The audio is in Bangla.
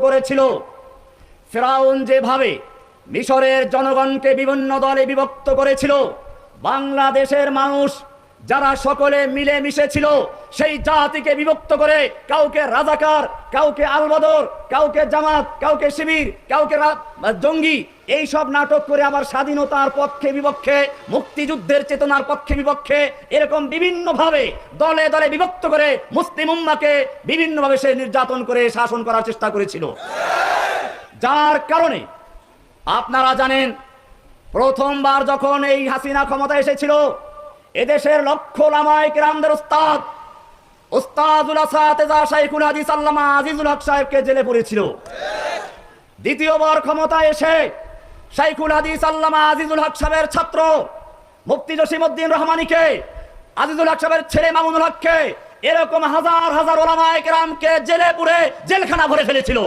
করেছিল। ফেরাউন যেভাবে মিশরের জনগণকে বিভিন্ন দলে বিভক্ত করেছিল, বাংলাদেশের মানুষ যারা সকলে মিলে মিশে ছিল সেই জাতিকে বিভক্ত করে কাউকে রাজাকার, কাউকে আলবদর, কাউকে জামাত, কাউকে শিবির, কাউকে জঙ্গি, এই সব নাটক করে আবার স্বাধীনতার পক্ষে বিপক্ষে, মুক্তিযুদ্ধের চেতনার পক্ষে বিপক্ষে এরকম বিভিন্নভাবে দলে দলে বিভক্ত করে মুসলিম উম্মাহকে বিভিন্নভাবে সে নির্যাতন করে শাসন করার চেষ্টা করেছিল। যার কারণে আপনারা জানেন প্রথমবার যখন এই হাসিনা ক্ষমতা এসেছিল, এদেশের লক্ষ ওলামায়ে কেরামদের উস্তাদুল আসাতিজা শাইখুল হাদিস আল্লামা আজিজুল হক সাহেবকে জেলে পড়েছিল। দ্বিতীয়বার ক্ষমতায় এসে শাইখুল হাদিস আল্লামা আজিজুল হক সাহেবের ছাত্র মুফতি জসিমউদ্দিন রহমানীকে, আজিজুল হক সাহেবের ছেলে মামুনুল হককে, এরকম হাজার হাজার ওলামায়ে কেরামকে জেলে পুরে জেলখানা ভরে ফেলেছিল।